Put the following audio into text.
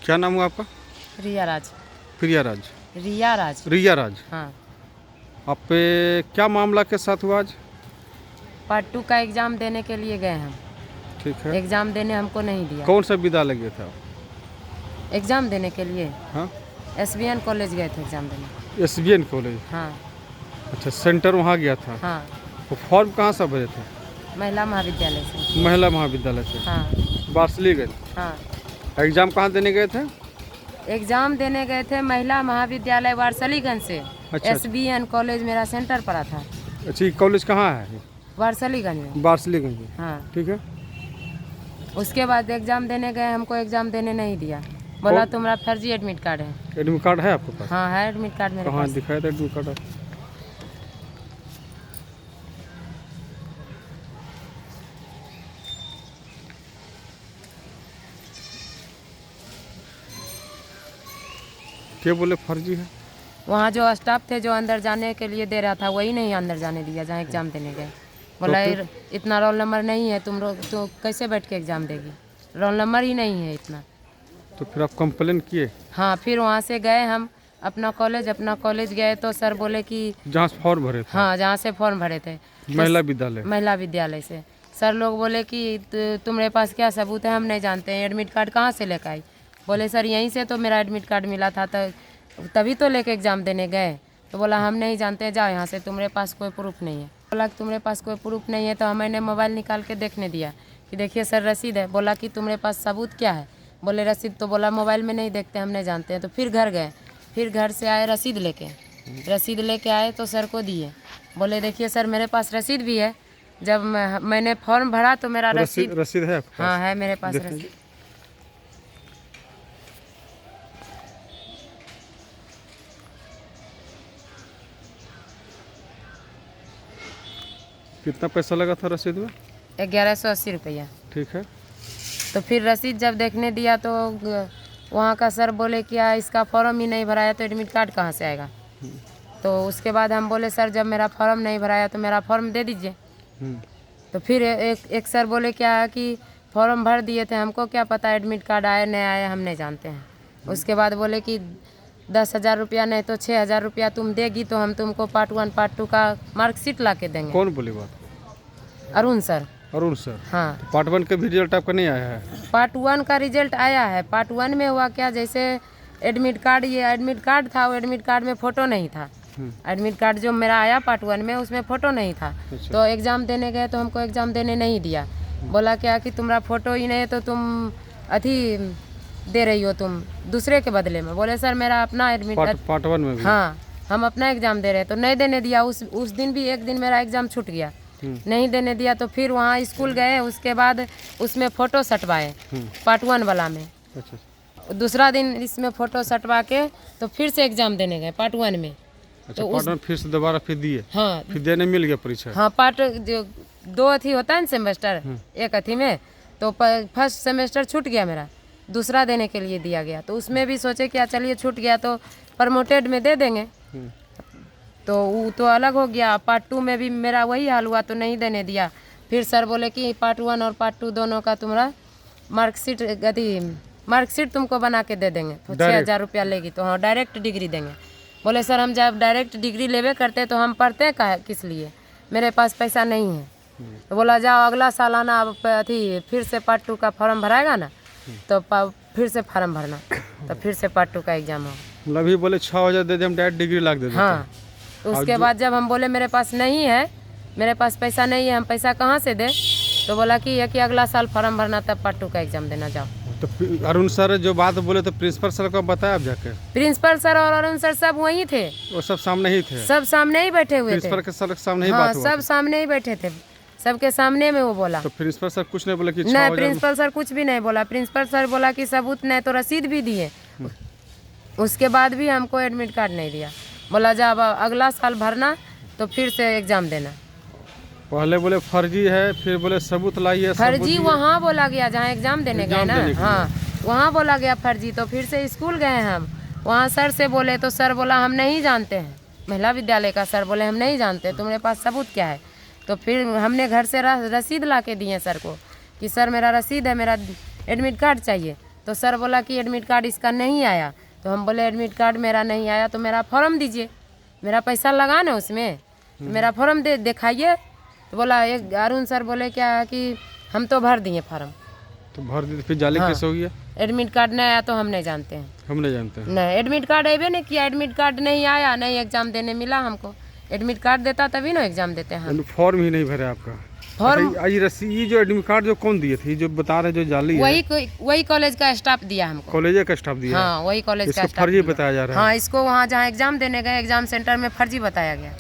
क्या नाम हुआ आपका? रिया राज। प्रिया राज। रिया राज। रिया राज। हाँ। आप पे क्या मामला के साथ हुआ आज? पार्ट 2 का एग्ज़ाम देने के लिए गए हम। ठीक है। एग्ज़ाम देने हमको नहीं दिया। कौन सा विद्यालय गए थे आप? एग्ज़ाम देने के लिए हाँ, SBN कॉलेज गए थे एग्ज़ाम देने। SBN college. हाँ। अच्छा, सेंटर वहाँ गया था। हाँ। वो फॉर्म कहाँ से भरे थे? महिला महाविद्यालय से। महिला महाविद्यालय से। हाँ। वार्षिकगंज। हाँ। एग्जाम कहाँ देने गए थे? एग्ज़ाम देने गए थे महिला महाविद्यालय वारसलीगंज से। अच्छा। SBN कॉलेज मेरा सेंटर पड़ा था। अच्छा, ये कॉलेज कहाँ है? वारसलीगंज में। वार्षिकगंज में। हाँ। ठीक है। उसके बाद एग्ज़ाम देने गए, हमको एग्ज़ाम देने नहीं दिया। बोला तुम्हारा फर्जी एडमिट कार्ड है। एडमिट कार्ड है आपके पास? हाँ है एडमिट कार्ड मेरे कहाँ पास। दिखाया था एडमिट कार्ड? क्या बोले फर्जी है? वहाँ जो स्टाफ थे जो अंदर जाने के लिए दे रहा था वही नहीं अंदर जाने दिया जहाँ एग्ज़ाम देने गए। बोला इतना रोल नंबर नहीं है तुम लोग तो कैसे बैठ के एग्ज़ाम देगी, रोल नंबर ही नहीं है इतना। तो फिर आप कंप्लेन किए? हाँ, फिर वहाँ से गए हम अपना कॉलेज गए तो सर बोले कि जहाँ से फॉर्म भरे थे? हाँ, जहाँ से फॉर्म भरे थे महिला विद्यालय से। सर लोग बोले कि तुम्हारे पास क्या सबूत है, हम नहीं जानते हैं, एडमिट कार्ड कहाँ से लेकर आई। बोले सर यहीं से तो मेरा एडमिट कार्ड मिला था तो तभी तो लेके एग्ज़ाम देने गए। तो बोला हम नहीं जानते, जाओ यहाँ से, तुम्हारे पास कोई प्रूफ नहीं है। बोला कि तुम्हारे पास कोई प्रूफ नहीं है तो मैंने मोबाइल निकाल के देखने दिया कि देखिए सर रसीद है। बोला कि तुम्हारे पास सबूत क्या है? बोले रसीद, तो बोला मोबाइल में नहीं देखते, हम नहीं जानते हैं। तो फिर घर गए, फिर घर से आए रसीद लेके आए तो सर को दिए। बोले देखिए सर मेरे पास रसीद भी है, जब मैंने फॉर्म भरा तो मेरा रसीद है आपके पास? हाँ है मेरे पास रसीद। कितना पैसा लगा था रसीद में? 1180 रुपया। ठीक है। तो फिर रसीद जब देखने दिया तो वहाँ का सर बोले क्या इसका फॉर्म ही नहीं भराया तो एडमिट कार्ड कहाँ से आएगा। तो उसके बाद हम बोले सर जब मेरा फॉर्म नहीं भराया तो मेरा फॉर्म दे दीजिए। तो फिर एक सर बोले क्या कि फॉर्म भर दिए थे, हमको क्या पता एडमिट कार्ड आए नहीं आए, हम नहीं जानते हैं। उसके बाद बोले कि 10,000 रुपया नहीं तो 6,000 रुपया तुम देगी तो हम तुमको पार्ट 1 पार्ट 2 का मार्कशीट ला के देंगे। कौन बोली बात? अरुण सर। अरुण सर। हाँ। तो पार्ट 1 का भी रिजल्ट आपका नहीं आया है? पार्ट 1 का रिजल्ट आया है। पार्ट 1 में हुआ क्या, जैसे एडमिट कार्ड, ये एडमिट कार्ड था, वो एडमिट कार्ड में फ़ोटो नहीं था। एडमिट कार्ड जो मेरा आया पार्ट 1 में उसमें फ़ोटो नहीं था। अच्छा। तो एग्ज़ाम देने गए तो हमको एग्ज़ाम देने नहीं दिया। बोला क्या कि तुम्हारा फ़ोटो ही नहीं है तो तुम अथी दे रही हो तुम दूसरे के बदले में। बोले सर मेरा अपना एडमिट पार्ट 1 में भी? हाँ, हम अपना एग्ज़ाम दे रहे हैं तो नहीं देने दिया। उस दिन भी एक दिन मेरा एग्ज़ाम छूट गया, नहीं देने दिया। तो फिर वहाँ स्कूल गए, उसके बाद उसमें फ़ोटो सटवाए पार्ट 1 वाला में। अच्छा। दूसरा दिन इसमें फ़ोटो सटवा के तो फिर से एग्ज़ाम देने गए पार्ट 1 में। अच्छा, तो पार्ट 1 फिर से दोबारा फिर दिए? हाँ, फिर देने मिल गया परीक्षा? हाँ, पार्ट जो 2 अथी होता है ना सेमेस्टर, एक अथी में तो फर्स्ट सेमेस्टर छूट गया मेरा, दूसरा देने के लिए दिया गया। तो उसमें भी सोचे क्या चलिए छूट गया तो प्रमोटेड में दे देंगे, तो वो तो अलग हो गया। पार्ट 2 में भी मेरा वही हाल हुआ तो नहीं देने दिया। फिर सर बोले कि पार्ट 1 और पार्ट 2 दोनों का तुम्हारा मार्कशीट तुमको बना के दे देंगे। तो 6,000 रुपया लेगी तो हाँ डायरेक्ट डिग्री देंगे। बोले सर हम जब डायरेक्ट डिग्री लेवे करते तो हम पढ़ते किस लिए, मेरे पास पैसा नहीं है। तो बोला जाओ अगला साल आना, अथी फिर से पार्ट 2 का फॉर्म भराएगा ना तो फिर से फॉर्म भरना, तो फिर से पार्ट 2 का एग्जाम होगा। मतलब अभी बोले 6,000 दे दे हम डायरेक्ट डिग्री लाख दे देते। हाँ। उसके बाद जब हम बोले मेरे पास नहीं है, मेरे पास पैसा नहीं है, हम पैसा कहाँ से दें, तो बोला कि अगला साल फॉर्म भरना तब पार्ट 2 का एग्जाम देना जाओ। तो अरुण सर जो बात बोले तो प्रिंसिपल सर को बताया आप जाके? प्रिंसिपल सर और अरुण सर सब वहीं थे, वो सब सामने ही थे? सब सामने ही बैठे हुए थे। प्रिंसिपल के सर के सामने ही हाँ, बात हुआ? सब सामने ही बैठे थे, सबके सामने में वो बोला। तो प्रिंसिपल सर कुछ नहीं बोला कि नहीं, प्रिंसिपल सर कुछ भी नहीं बोला। प्रिंसिपल सर बोला कि सबूत नहीं तो रसीद भी दिए, उसके बाद भी हमको एडमिट कार्ड नहीं दिया। बोला जब अगला साल भरना तो फिर से एग्जाम देना। पहले बोले फर्जी है, फिर बोले सबूत लाइए। फर्जी वहाँ बोला गया जहाँ एग्जाम देने गए ना, हाँ वहाँ बोला गया फर्जी। तो फिर से स्कूल गए हम, वहाँ सर से बोले तो सर बोला हम नहीं जानते हैं, महिला विद्यालय का सर बोले हम नहीं जानते, तुम्हारे पास सबूत क्या है। तो फिर हमने घर से रसीद ला के दिए सर को कि सर मेरा रसीद है, मेरा एडमिट कार्ड चाहिए। तो सर बोला कि एडमिट कार्ड इसका नहीं आया। तो हम बोले एडमिट कार्ड मेरा नहीं आया तो मेरा फॉर्म दीजिए, मेरा पैसा लगा ना उसमें, तो मेरा फॉर्म दिखाइए। तो बोला एक अरुण सर बोले क्या कि हम तो भर दिए फॉर्म। तो भर दी, फिर जाली कैसे हो गया? एडमिट कार्ड नहीं आया तो हम नहीं जानते हैं। हम नहीं जानते हैं। नहीं, एडमिट कार्ड अबे नहीं किया, एडमिट कार्ड नहीं आया, नहीं एग्जाम देने मिला हमको। एडमिट कार्ड देता तभी ना एग्जाम देते हैं हम। फॉर्म ही नहीं भरे आपका? फॉर्म अच्छा, ये रस्सी, ये जो एडमिट कार्ड जो कौन दिए थे, जो बता रहे जो जाली है? वही कॉलेज का स्टाफ दिया हमको। कॉलेज का स्टाफ दिया? हाँ, वही कॉलेज का इसको स्टाफ फर्जी बताया जा रहा है। हाँ, इसको वहाँ जहाँ एग्जाम देने गए एग्जाम सेंटर में फर्जी बताया गया।